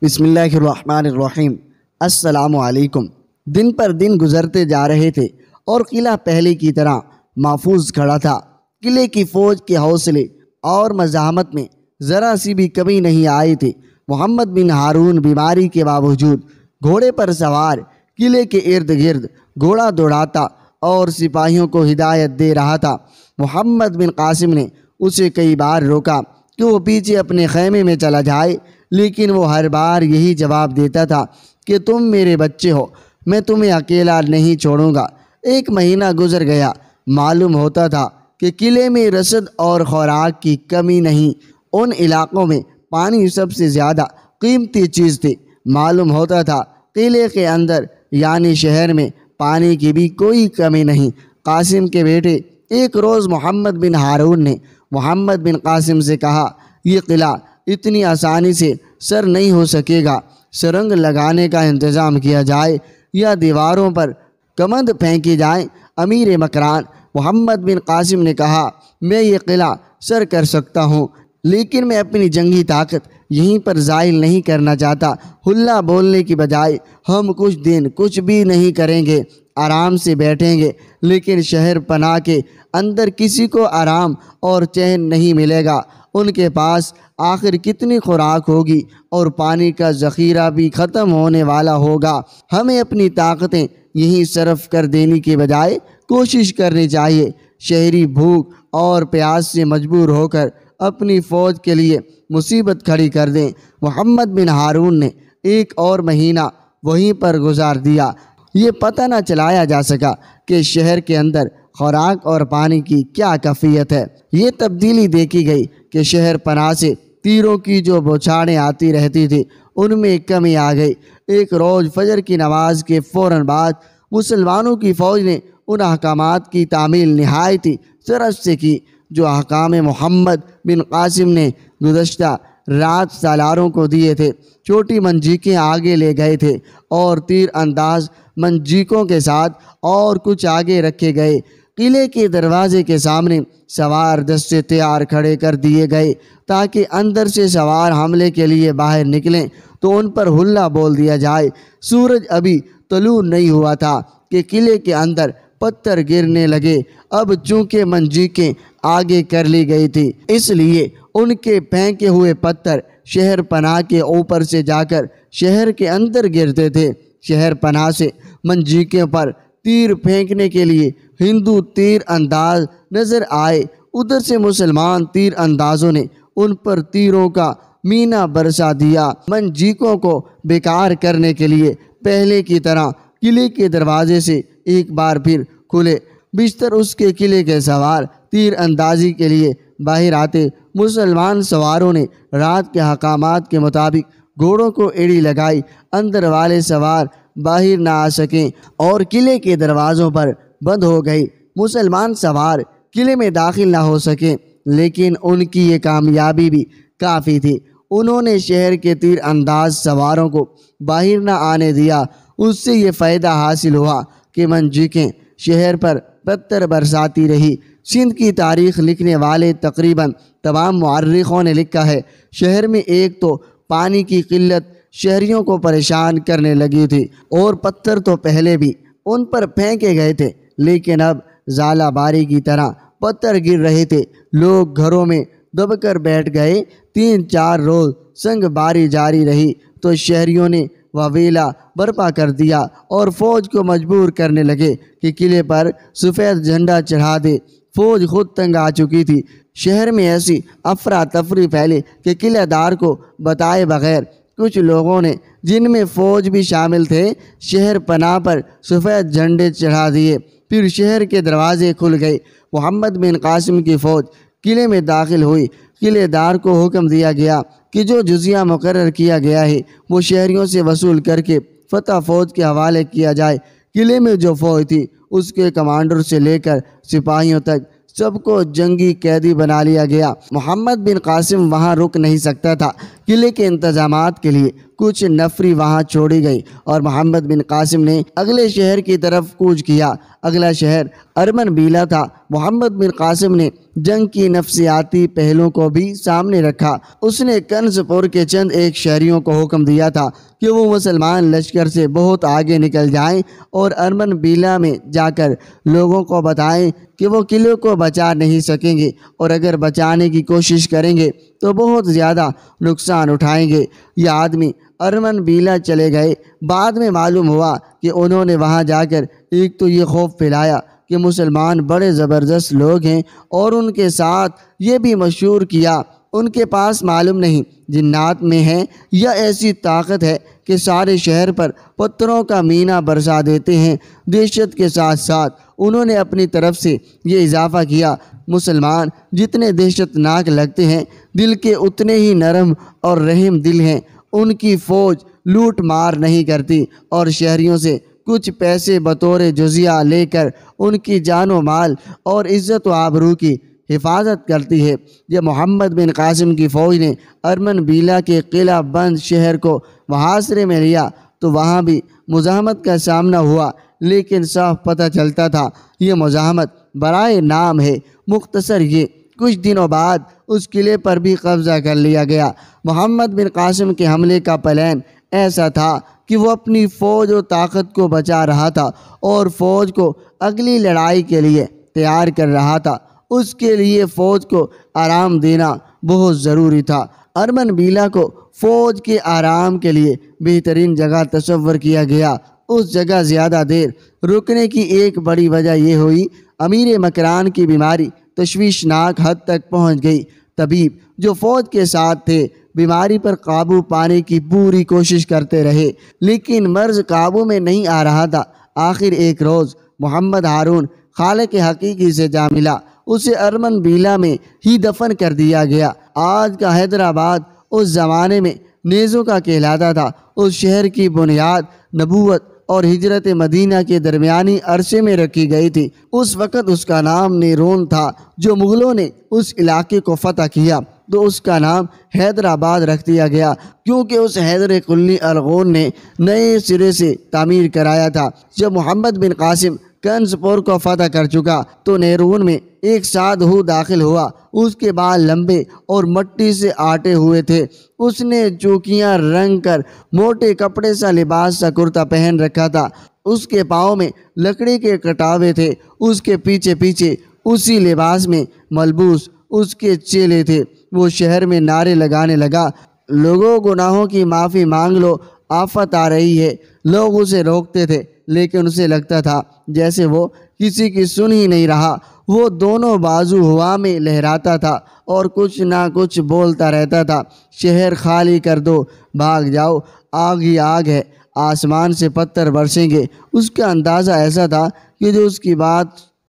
بسم اللہ الرحمن الرحیم۔ السلام علیکم۔ دن پر دن گزرتے جا رہے تھے اور قلعہ پہلے کی طرح محفوظ کھڑا تھا۔ قلعے کی فوج کے حوصلے اور مزاحمت میں ذرا سی بھی کمی نہیں آئی تھی۔ محمد بن ہارون بیماری کے باوجود گھوڑے پر سوار قلعے کے ارد گرد گھوڑا دوڑاتا اور سپاہیوں کو ہدایت دے رہا تھا۔ محمد بن قاسم نے اسے کئی بار روکا کہ وہ پیچھے اپنے خیمے میں چلا جائے، لیکن وہ ہر بار یہی جواب دیتا تھا کہ تم میرے بچے ہو، میں تمہیں اکیلا نہیں چھوڑوں گا۔ ایک مہینہ گزر گیا۔ معلوم ہوتا تھا کہ قلعے میں رسد اور خوراک کی کمی نہیں۔ ان علاقوں میں پانی سب سے زیادہ قیمتی چیز تھی۔ معلوم ہوتا تھا قلعے کے اندر یعنی شہر میں پانی کی بھی کوئی کمی نہیں۔ قاسم کے بیٹے ایک روز محمد بن ہارون نے محمد بن قاسم سے کہا، یہ قلعہ اتنی آسانی سے سر نہیں ہو سکے گا، سرنگ لگانے کا انتظام کیا جائے یا دیواروں پر کمند پھینکی جائیں۔ امیر مکران محمد بن قاسم نے کہا، میں یہ قلعہ سر کر سکتا ہوں، لیکن میں اپنی جنگی طاقت یہیں پر ظاہر نہیں کرنا چاہتا۔ ہلا بولنے کی بجائے ہم کچھ دن کچھ بھی نہیں کریں گے، آرام سے بیٹھیں گے، لیکن شہر پناہ کے اندر کسی کو آرام اور چین نہیں ملے گا۔ ان کے پاس آخر کتنی خوراک ہوگی اور پانی کا ذخیرہ بھی ختم ہونے والا ہوگا۔ ہمیں اپنی طاقتیں یہیں صرف کر دینے کے بجائے کوشش کرنی چاہیے۔ شہری بھوک اور پیاس سے مجبور ہو کر اپنی فوج کے لیے مصیبت کھڑی کر دیں۔ محمد بن ہارون نے ایک اور مہینہ وہیں پر گزار دیا۔ یہ پتہ نہ چلایا جا سکا کہ شہر کے اندر خوراک اور پانی کی کیا کیفیت ہے۔ یہ تبدیلی دیکھی گئی کہ شہر پناہ سے تیروں کی جو بوچھاڑیں آتی رہتی تھیں ان میں کمی آ گئی۔ ایک روز فجر کی نماز کے فوراً بعد مسلمانوں کی فوج نے ان احکامات کی تعمیل نہایت سرعت سے کی جو احکام محمد بن قاسم نے گزشتہ رات سالاروں کو دیے تھے۔ چھوٹی منجیقیں آگے لے گئے تھے اور تیر انداز منجیقوں کے ساتھ اور کچھ آگے رکھے گئے۔ قلعے کے دروازے کے سامنے سوار دستے تیار کھڑے کر دیے گئے تاکہ اندر سے سوار حملے کے لیے باہر نکلیں تو ان پر ہلا بول دیا جائے۔ سورج ابھی طلوع نہیں ہوا تھا کہ قلعے کے اندر پتھر گرنے لگے۔ اب چونکہ منجیقیں آگے کر لی گئی تھی، اس لیے ان کے پھینکے ہوئے پتھر شہر پناہ کے اوپر سے جا کر شہر کے اندر گرتے تھے۔ شہر پناہ سے منجیقوں پر تیر پھینکنے کے لیے ہندو تیر انداز نظر آئے۔ ادھر سے مسلمان تیر اندازوں نے ان پر تیروں کا مینہ برسا دیا۔ منجیقوں کو بیکار کرنے کے لیے پہلے کی طرح قلعے کے دروازے سے ایک بار پھر کھلے۔ بیشتر اس کے قلعے کے سوار تیر اندازی کے لیے باہر آتے۔ مسلمان سواروں نے رات کے حکامات کے مطابق گھوڑوں کو ایڑی لگائی۔ اندر والے سوار باہر نہ آ سکیں اور قلعے کے دروازوں پر بند ہو گئی۔ مسلمان سوار قلعے میں داخل نہ ہو سکیں، لیکن ان کی یہ کامیابی بھی کافی تھی۔ انہوں نے شہر کے تیر انداز سواروں کو باہر نہ آنے دیا۔ اس سے یہ فائدہ حاصل ہوا کہ منجیقیں شہر پر پتھر برساتی رہی۔ سندھ کی تاریخ لکھنے والے تقریباً تمام مورخوں نے لکھا ہے، شہر میں ایک تو پانی کی قلت شہریوں کو پریشان کرنے لگی تھی اور پتھر تو پہلے بھی ان پر پھینکے گئے تھے، لیکن اب ژالہ باری کی طرح پتھر گر رہے تھے۔ لوگ گھروں میں دب کر بیٹھ گئے۔ 3-4 روز سنگ باری جاری رہی تو شہریوں نے واویلا برپا کر دیا اور فوج کو مجبور کرنے لگے کہ قلعے پر سفید جھنڈا چڑھا دے۔ فوج خود تنگ آ چکی تھی۔ شہر میں ایسی افراتفری پھیلی کہ قلعہ دار کو بتائے بغیر کچھ لوگوں نے، جن میں فوج بھی شامل تھے، شہر پناہ پر سفید جھنڈے چڑھا دیے۔ پھر شہر کے دروازے کھل گئے۔ محمد بن قاسم کی فوج قلعے میں داخل ہوئی۔ قلعے دار کو حکم دیا گیا کہ جو جزیہ مقرر کیا گیا ہے وہ شہریوں سے وصول کر کے فتح فوج کے حوالے کیا جائے۔ قلعے میں جو فوج تھی اس کے کمانڈر سے لے کر سپاہیوں تک سب کو جنگی قیدی بنا لیا گیا۔ محمد بن قاسم وہاں رک نہیں سکتا تھا۔ قلعے کے انتظامات کے لیے کچھ نفری وہاں چھوڑی گئی اور محمد بن قاسم نے اگلے شہر کی طرف کوچ کیا۔ اگلا شہر ارمن بیلا تھا۔ محمد بن قاسم نے جنگ کی نفسیاتی پہلوں کو بھی سامنے رکھا۔ اس نے کنز پور کے چند ایک شہریوں کو حکم دیا تھا کہ وہ مسلمان لشکر سے بہت آگے نکل جائیں اور ارمن بیلا میں جا کر لوگوں کو بتائیں کہ وہ قلعے کو بچا نہیں سکیں گے، اور اگر بچانے کی کوشش کریں گے تو بہت زیادہ نقصان اٹھائیں گے۔ یہ آدمی ارمن بیلا چلے گئے۔ بعد میں معلوم ہوا کہ انہوں نے وہاں جا کر ایک تو یہ خوف پھیلایا کہ مسلمان بڑے زبردست لوگ ہیں، اور ان کے ساتھ یہ بھی مشہور کیا ان کے پاس معلوم نہیں جنات میں ہے یا ایسی طاقت ہے کہ سارے شہر پر پتھروں کا مینہ برسا دیتے ہیں۔ دہشت کے ساتھ ساتھ انہوں نے اپنی طرف سے یہ اضافہ کیا، مسلمان جتنے دہشت ناک لگتے ہیں دل کے اتنے ہی نرم اور رحم دل ہیں۔ ان کی فوج لوٹ مار نہیں کرتی اور شہریوں سے کچھ پیسے بطور جزیہ لے کر ان کی جان و مال اور عزت و آبرو کی حفاظت کرتی ہے۔ جب محمد بن قاسم کی فوج نے ارمن بیلا کے قلعہ بند شہر کو محاصرے میں لیا تو وہاں بھی مزاحمت کا سامنا ہوا، لیکن صاف پتہ چلتا تھا یہ مزاحمت برائے نام ہے۔ مختصر یہ کچھ دنوں بعد اس قلعے پر بھی قبضہ کر لیا گیا۔ محمد بن قاسم کے حملے کا پلان ایسا تھا کہ وہ اپنی فوج و طاقت کو بچا رہا تھا اور فوج کو اگلی لڑائی کے لیے تیار کر رہا تھا۔ اس کے لیے فوج کو آرام دینا بہت ضروری تھا۔ ارمن بیلا کو فوج کے آرام کے لیے بہترین جگہ تصور کیا گیا۔ اس جگہ زیادہ دیر رکنے کی ایک بڑی وجہ یہ ہوئی، امیر مکران کی بیماری تشویشناک حد تک پہنچ گئی۔ طبیب جو فوج کے ساتھ تھے بیماری پر قابو پانے کی پوری کوشش کرتے رہے، لیکن مرض قابو میں نہیں آ رہا تھا۔ آخر ایک روز محمد ہارون خالق حقیقی سے جا ملا۔ اسے ارمن بیلا میں ہی دفن کر دیا گیا۔ آج کا حیدرآباد اس زمانے میں نیزوں کا کہلاتا تھا۔ اس شہر کی بنیاد نبوت اور ہجرت مدینہ کے درمیانی عرصے میں رکھی گئی تھی۔ اس وقت اس کا نام نیرون تھا۔ جو مغلوں نے اس علاقے کو فتح کیا تو اس کا نام حیدرآباد رکھ دیا گیا، کیونکہ اس حیدر قلی ارغون نے نئے سرے سے تعمیر کرایا تھا۔ جب محمد بن قاسم کنز پور کو فتح کر چکا تو نیرون میں ایک سادھو داخل ہوا۔ اس کے بال لمبے اور مٹی سے آٹے ہوئے تھے۔ اس نے چوکیاں رنگ کر موٹے کپڑے سا لباس سا کرتا پہن رکھا تھا۔ اس کے پاؤں میں لکڑی کے کٹاوے تھے۔ اس کے پیچھے پیچھے اسی لباس میں ملبوس اس کے چیلے تھے۔ وہ شہر میں نعرے لگانے لگا، لوگوں گناہوں کی معافی مانگ لو، آفت آ رہی ہے۔ لوگ اسے روکتے تھے لیکن اسے لگتا تھا جیسے وہ کسی کی سن ہی نہیں رہا۔ وہ دونوں بازو ہوا میں لہراتا تھا اور کچھ نہ کچھ بولتا رہتا تھا، شہر خالی کر دو، بھاگ جاؤ، آگ ہی آگ ہے، آسمان سے پتھر برسیں گے۔ اس کا اندازہ ایسا تھا کہ جو اس کی بات